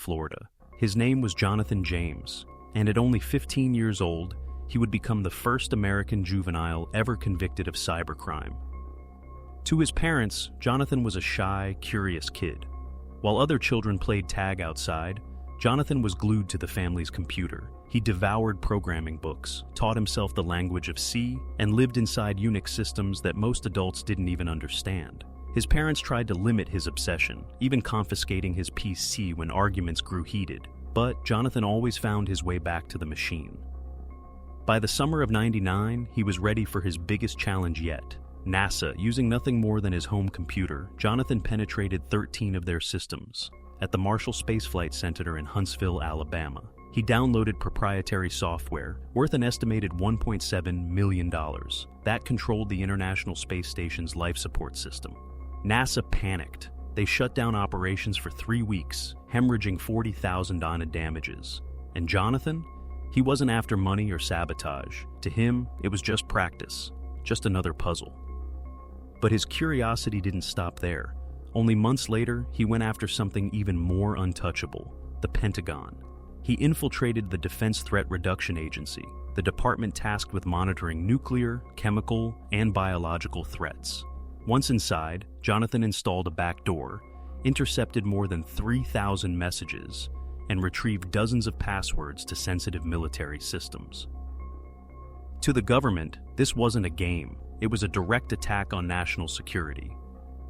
Florida. His name was Jonathan James, and at only 15 years old, he would become the first American juvenile ever convicted of cybercrime. To his parents, Jonathan was a shy, curious kid. While other children played tag outside, Jonathan was glued to the family's computer. He devoured programming books, taught himself the language of C, and lived inside Unix systems that most adults didn't even understand. His parents tried to limit his obsession, even confiscating his PC when arguments grew heated, but Jonathan always found his way back to the machine. By the summer of '99, he was ready for his biggest challenge yet. NASA, using nothing more than his home computer, Jonathan penetrated 13 of their systems. At the Marshall Space Flight Center in Huntsville, Alabama, he downloaded proprietary software worth an estimated $1.7 million that controlled the International Space Station's life support system. NASA panicked. They shut down operations for 3 weeks, hemorrhaging $40,000 in damages. And Jonathan? He wasn't after money or sabotage. To him, it was just practice, just another puzzle. But his curiosity didn't stop there. Only months later, he went after something even more untouchable: the Pentagon. He infiltrated the Defense Threat Reduction Agency, the department tasked with monitoring nuclear, chemical, and biological threats. Once inside, Jonathan installed a backdoor, intercepted more than 3,000 messages, and retrieved dozens of passwords to sensitive military systems. To the government, this wasn't a game. It was a direct attack on national security.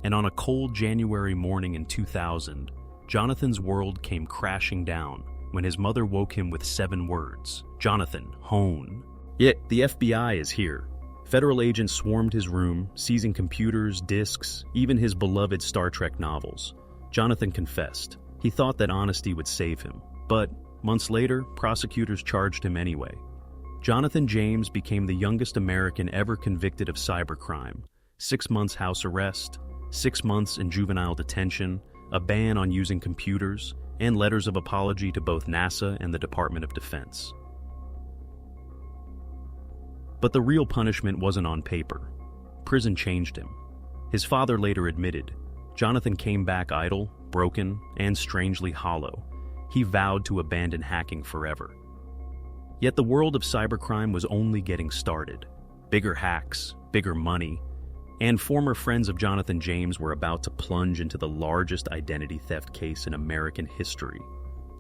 And on a cold January morning in 2000, Jonathan's world came crashing down when his mother woke him with 7 words: "Jonathan, hone." Yet, the FBI is here. Federal agents swarmed his room, seizing computers, discs, even his beloved Star Trek novels. Jonathan confessed. He thought that honesty would save him. But months later, prosecutors charged him anyway. Jonathan James became the youngest American ever convicted of cybercrime. 6 months house arrest, 6 months in juvenile detention, a ban on using computers, and letters of apology to both NASA and the Department of Defense. But the real punishment wasn't on paper. Prison changed him. His father later admitted, Jonathan came back idle, broken, and strangely hollow. He vowed to abandon hacking forever. Yet the world of cybercrime was only getting started. Bigger hacks, bigger money, and former friends of Jonathan James were about to plunge into the largest identity theft case in American history.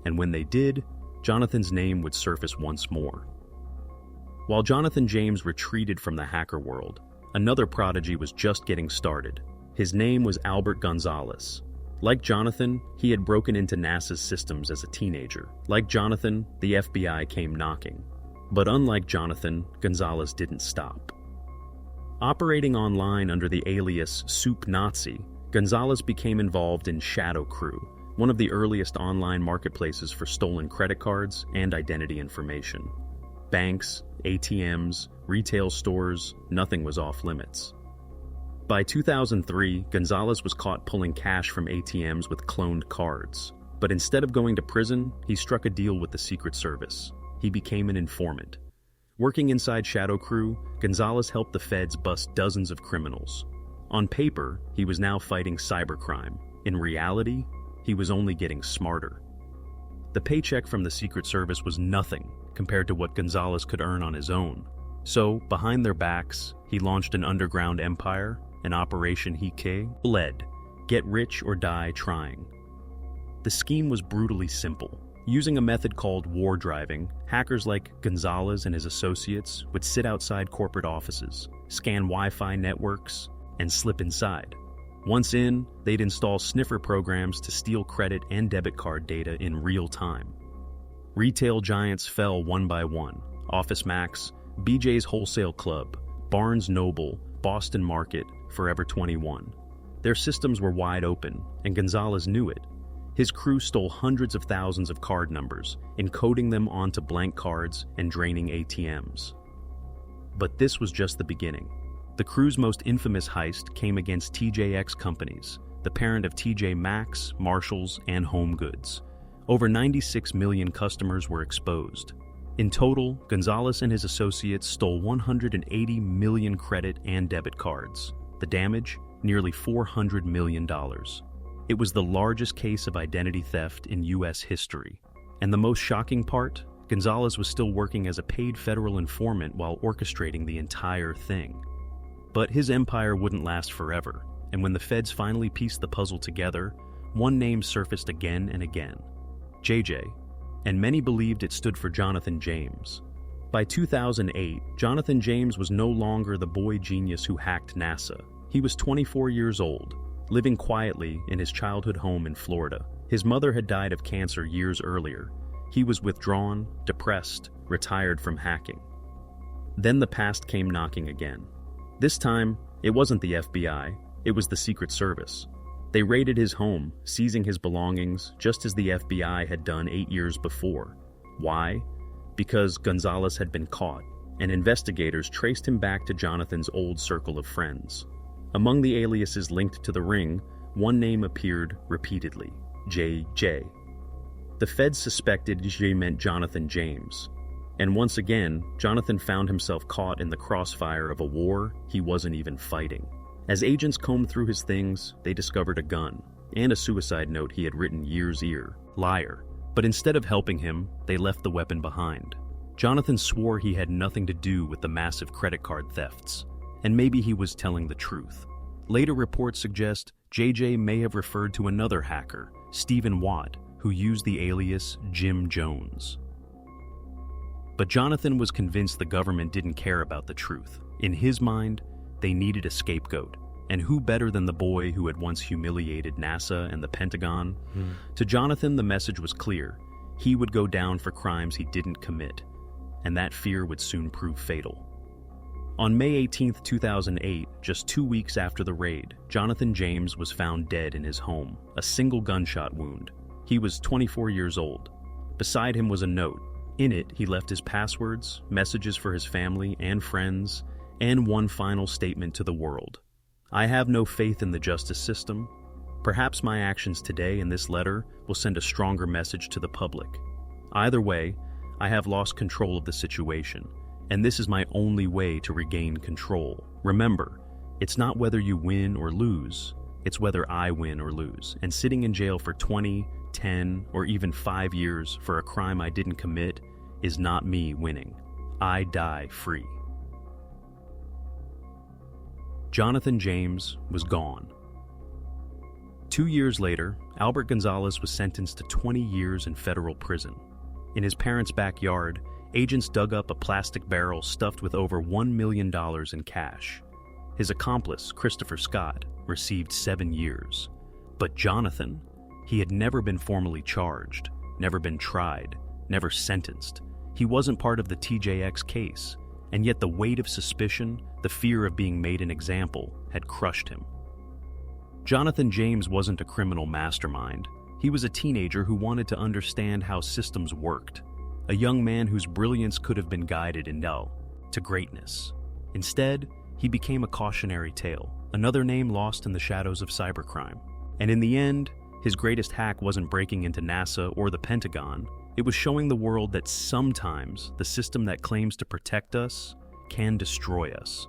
And when they did, Jonathan's name would surface once more. While Jonathan James retreated from the hacker world, another prodigy was just getting started. His name was Albert Gonzalez. Like Jonathan, he had broken into NASA's systems as a teenager. Like Jonathan, the FBI came knocking. But unlike Jonathan, Gonzalez didn't stop. Operating online under the alias Soup Nazi, Gonzalez became involved in ShadowCrew, one of the earliest online marketplaces for stolen credit cards and identity information. Banks, ATMs, retail stores, nothing was off limits. By 2003, Gonzalez was caught pulling cash from ATMs with cloned cards. But instead of going to prison, he struck a deal with the Secret Service. He became an informant. Working inside ShadowCrew, Gonzalez helped the feds bust dozens of criminals. On paper, he was now fighting cybercrime. In reality, he was only getting smarter. The paycheck from the Secret Service was nothing compared to what Gonzalez could earn on his own. So, behind their backs, he launched an underground empire, an operation he led, get rich or die trying. The scheme was brutally simple. Using a method called war driving, hackers like Gonzalez and his associates would sit outside corporate offices, scan Wi-Fi networks, and slip inside. Once in, they'd install sniffer programs to steal credit and debit card data in real time. Retail giants fell one by one: Office Maxx, BJ's Wholesale Club, Barnes Noble, Boston Market, Forever 21. Their systems were wide open, and Gonzalez knew it. His crew stole hundreds of thousands of card numbers, encoding them onto blank cards and draining ATMs. But this was just the beginning. The crew's most infamous heist came against TJX Companies, the parent of TJ Maxx, Marshalls, and Home Goods. Over 96 million customers were exposed. In total, Gonzalez and his associates stole 180 million credit and debit cards. The damage? Nearly $400 million. It was the largest case of identity theft in U.S. history. And the most shocking part? Gonzalez was still working as a paid federal informant while orchestrating the entire thing. But his empire wouldn't last forever, and when the feds finally pieced the puzzle together, one name surfaced again and again: JJ, and many believed it stood for Jonathan James. By 2008, Jonathan James was no longer the boy genius who hacked NASA. He was 24 years old, living quietly in his childhood home in Florida. His mother had died of cancer years earlier. He was withdrawn, depressed, retired from hacking. Then the past came knocking again. This time, it wasn't the FBI, it was the Secret Service. They raided his home, seizing his belongings, just as the FBI had done 8 years before. Why? Because Gonzalez had been caught, and investigators traced him back to Jonathan's old circle of friends. Among the aliases linked to the ring, one name appeared repeatedly: JJ. The feds suspected JJ meant Jonathan James. And once again, Jonathan found himself caught in the crossfire of a war he wasn't even fighting. As agents combed through his things, they discovered a gun and a suicide note he had written years earlier. Liar. But instead of helping him, they left the weapon behind. Jonathan swore he had nothing to do with the massive credit card thefts, and maybe he was telling the truth. Later reports suggest JJ may have referred to another hacker, Stephen Watt, who used the alias Jim Jones. But Jonathan was convinced the government didn't care about the truth. In his mind, they needed a scapegoat. And who better than the boy who had once humiliated NASA and the Pentagon? To Jonathan, the message was clear. He would go down for crimes he didn't commit, and that fear would soon prove fatal. On May 18, 2008, just 2 weeks after the raid, Jonathan James was found dead in his home, a single gunshot wound. He was 24 years old. Beside him was a note. In it, he left his passwords, messages for his family and friends, and one final statement to the world. I have no faith in the justice system. Perhaps my actions today in this letter will send a stronger message to the public. Either way, I have lost control of the situation, and this is my only way to regain control. Remember, it's not whether you win or lose, it's whether I win or lose. And sitting in jail for 20, 10, or even 5 years for a crime I didn't commit is not me winning. I die free. Jonathan James was gone. 2 years later, Albert Gonzalez was sentenced to 20 years in federal prison. In his parents' backyard, agents dug up a plastic barrel stuffed with over $1 million in cash. His accomplice, Christopher Scott, received 7 years. But Jonathan, he had never been formally charged, never been tried, never sentenced. He wasn't part of the TJX case, and yet the weight of suspicion, the fear of being made an example, had crushed him. Jonathan James wasn't a criminal mastermind. He was a teenager who wanted to understand how systems worked, a young man whose brilliance could have been guided to greatness. Instead, he became a cautionary tale, another name lost in the shadows of cybercrime. And in the end, his greatest hack wasn't breaking into NASA or the Pentagon. It was showing the world that sometimes the system that claims to protect us can destroy us.